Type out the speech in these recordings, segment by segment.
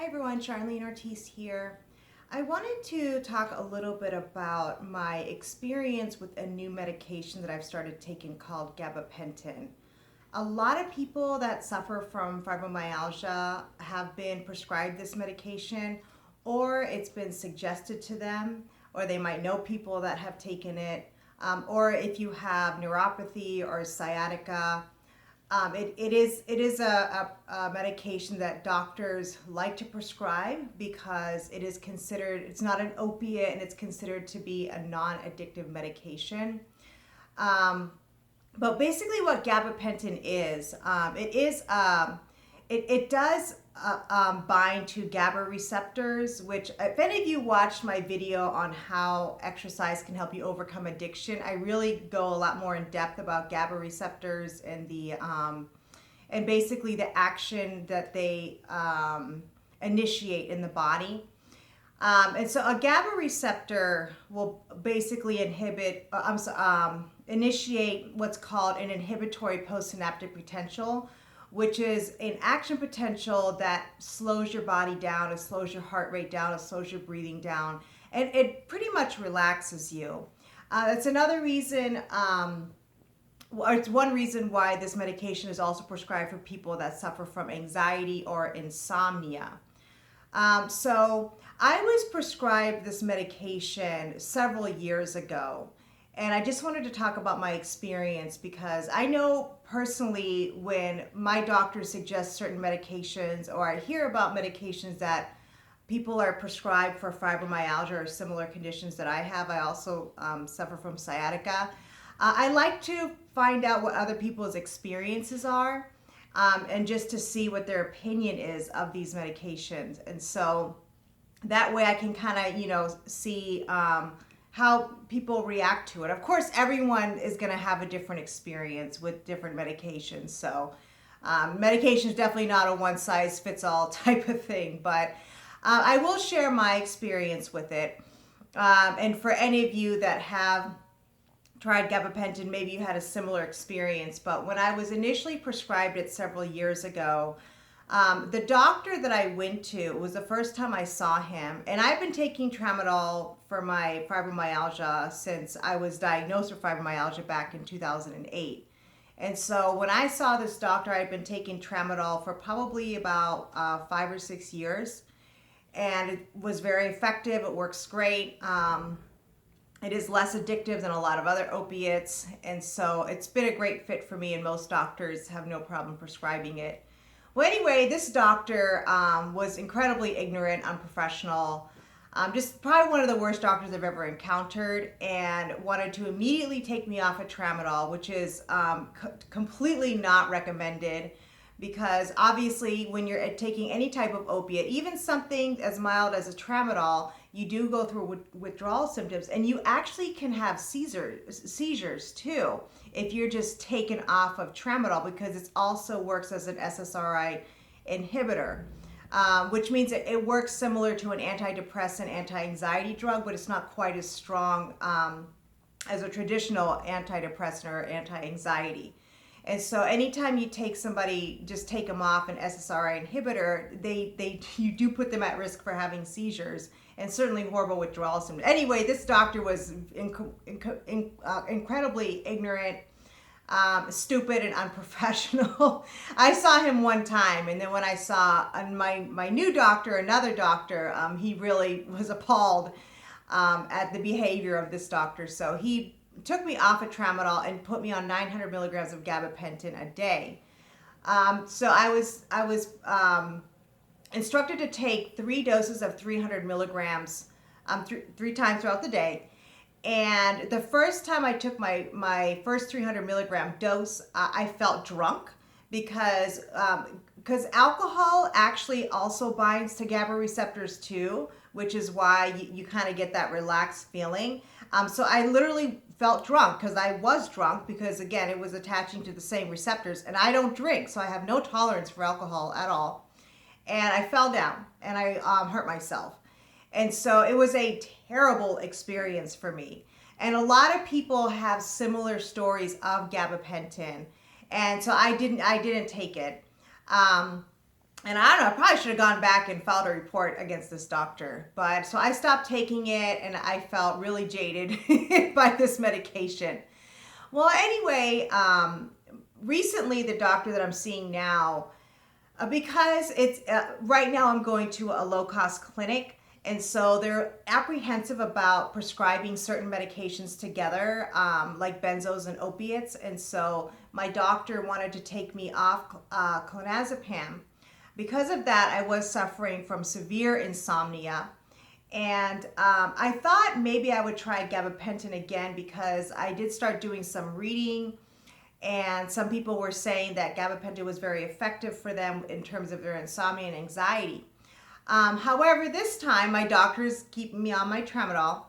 Hi everyone, Charlene Ortiz here. I wanted to talk a little bit about my experience with a new medication that I've started taking called Gabapentin. A lot of people that suffer from fibromyalgia have been prescribed this medication, or it's been suggested to them, or they might know people that have taken it, or if you have neuropathy or sciatica. It is a medication that doctors like to prescribe because it is considered, it's not an opiate and it's considered to be a non-addictive medication. Um, but basically what gabapentin is, it does bind to GABA receptors, which if any of you watched my video on how exercise can help you overcome addiction, I really go a lot more in depth about GABA receptors and and basically the action that they initiate in the body. And so a GABA receptor will basically initiate what's called an inhibitory postsynaptic potential, which is an action potential that slows your body down, it slows your heart rate down, it slows your breathing down, and it pretty much relaxes you. That's another reason, or it's one reason why this medication is also prescribed for people that suffer from anxiety or insomnia. So I was prescribed this medication several years ago, and I just wanted to talk about my experience because I know personally when my doctor suggests certain medications or I hear about medications that people are prescribed for fibromyalgia or similar conditions that I have. I also suffer from sciatica. I like to find out what other people's experiences are, and just to see what their opinion is of these medications. And so that way I can kind of, see how people react to it. Of course, everyone is going to have a different experience with different medications. So medication is definitely not a one size fits all type of thing, but I will share my experience with it. And for any of you that have tried gabapentin, maybe you had a similar experience, but when I was initially prescribed it several years ago, the doctor that I went to, it was the first time I saw him, and I've been taking tramadol for my fibromyalgia since I was diagnosed with fibromyalgia back in 2008. And so when I saw this doctor, I'd been taking tramadol for probably about 5 or 6 years, and it was very effective. It works great. It is less addictive than a lot of other opiates, and so it's been a great fit for me, and most doctors have no problem prescribing it. Well, anyway, this doctor was incredibly ignorant, unprofessional, just probably one of the worst doctors I've ever encountered, and wanted to immediately take me off of tramadol, which is completely not recommended. Because obviously when you're taking any type of opiate, even something as mild as a tramadol, you do go through withdrawal symptoms, and you actually can have seizures too if you're just taken off of tramadol, because it also works as an SSRI inhibitor, which means it works similar to an antidepressant, anti-anxiety drug, but it's not quite as strong as a traditional antidepressant or anti-anxiety. And so anytime you take somebody, just take them off an SSRI inhibitor, you do put them at risk for having seizures and certainly horrible withdrawal symptoms. Anyway, this doctor was incredibly ignorant, stupid, and unprofessional. I saw him one time, and then when I saw my new doctor, another doctor, he really was appalled at the behavior of this doctor. So he took me off of tramadol and put me on 900 milligrams of gabapentin a day. So I was instructed to take 3 doses of 300 milligrams three times throughout the day. And the first time I took my first 300 milligram dose, I felt drunk because alcohol actually also binds to GABA receptors too, which is why you kind of get that relaxed feeling. So I literally felt drunk because I was drunk because, again, it was attaching to the same receptors, and I don't drink, so I have no tolerance for alcohol at all. And I fell down and I hurt myself. And so it was a terrible experience for me. And a lot of people have similar stories of gabapentin. And so I didn't take it. And I don't know, I probably should have gone back and filed a report against this doctor. But so I stopped taking it and I felt really jaded by this medication. Well, anyway, recently the doctor that I'm seeing now, because it's right now I'm going to a low cost clinic. And so they're apprehensive about prescribing certain medications together, like benzos and opiates. And so my doctor wanted to take me off clonazepam. Because of that, I was suffering from severe insomnia. And I thought maybe I would try gabapentin again because I did start doing some reading. And some people were saying that gabapentin was very effective for them in terms of their insomnia and anxiety. However, this time my doctor's keeping me on my tramadol.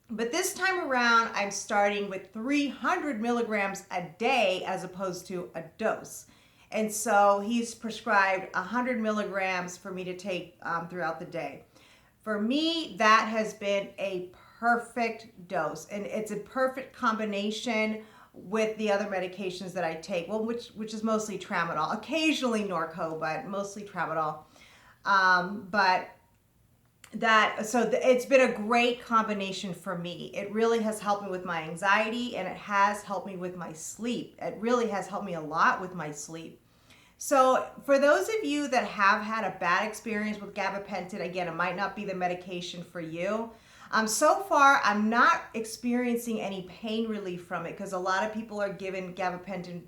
But this time around, I'm starting with 300 milligrams a day as opposed to a dose. And so he's prescribed 100 milligrams for me to take throughout the day. For me, that has been a perfect dose. And it's a perfect combination with the other medications that I take, well, which is mostly tramadol, occasionally Norco, but mostly tramadol. It's been a great combination for me. It really has helped me with my anxiety and it has helped me with my sleep. It really has helped me a lot with my sleep. So for those of you that have had a bad experience with gabapentin, again, it might not be the medication for you. So far, I'm not experiencing any pain relief from it because a lot of people are given gabapentin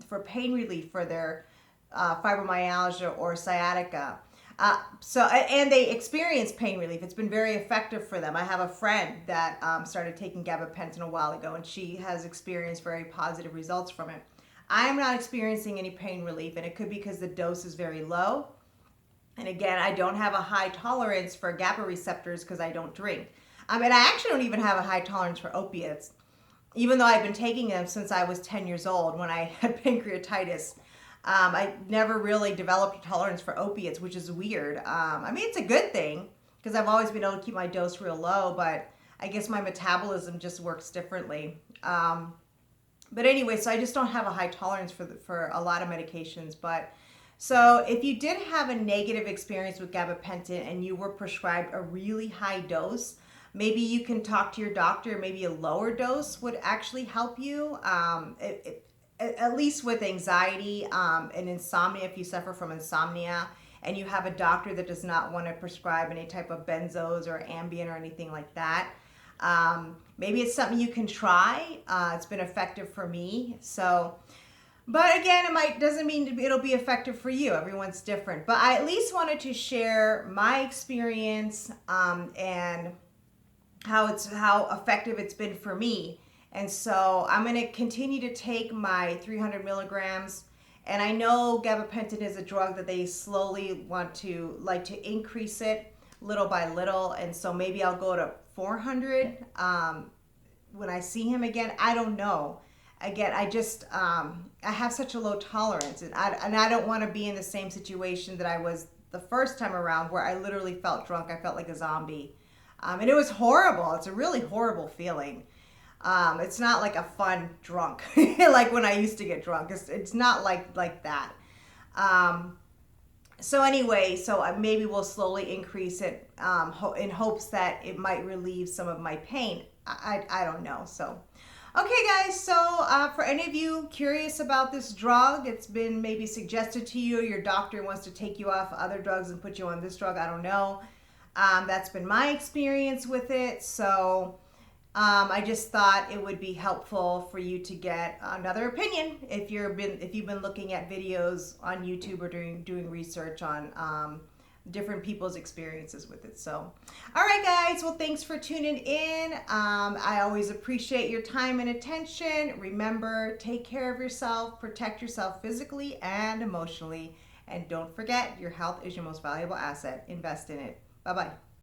for pain relief for their fibromyalgia or sciatica. And they experience pain relief. It's been very effective for them. I have a friend that started taking gabapentin a while ago, and she has experienced very positive results from it. I'm not experiencing any pain relief, and it could be because the dose is very low. And again, I don't have a high tolerance for GABA receptors because I don't drink. I actually don't even have a high tolerance for opiates, even though I've been taking them since I was 10 years old when I had pancreatitis. I never really developed a tolerance for opiates, which is weird. It's a good thing because I've always been able to keep my dose real low, but I guess my metabolism just works differently. But anyway, so I just don't have a high tolerance for a lot of medications. But so if you did have a negative experience with gabapentin and you were prescribed a really high dose, maybe you can talk to your doctor. Maybe a lower dose would actually help you. At least with anxiety and insomnia, if you suffer from insomnia and you have a doctor that does not want to prescribe any type of benzos or Ambien or anything like that, maybe it's something you can try. It's been effective for me. So, but again, doesn't mean it'll be effective for you. Everyone's different. But I at least wanted to share my experience and how effective it's been for me. And so I'm going to continue to take my 300 milligrams. And I know gabapentin is a drug that they slowly like to increase it little by little. And so maybe I'll go to 400 when I see him again. I don't know. Again, I have such a low tolerance. And I don't want to be in the same situation that I was the first time around where I literally felt drunk. I felt like a zombie. And it was horrible. It's a really horrible feeling. It's not like a fun drunk, like when I used to get drunk. It's not like that. So anyway, so maybe we'll slowly increase it in hopes that it might relieve some of my pain. I don't know. So, okay, guys. So for any of you curious about this drug, it's been maybe suggested to you. Your doctor wants to take you off other drugs and put you on this drug. I don't know. That's been my experience with it. So. I just thought it would be helpful for you to get another opinion if you've been looking at videos on YouTube or doing research on different people's experiences with it. So, all right, guys. Well, thanks for tuning in. I always appreciate your time and attention. Remember, take care of yourself, protect yourself physically and emotionally, and don't forget, your health is your most valuable asset. Invest in it. Bye-bye.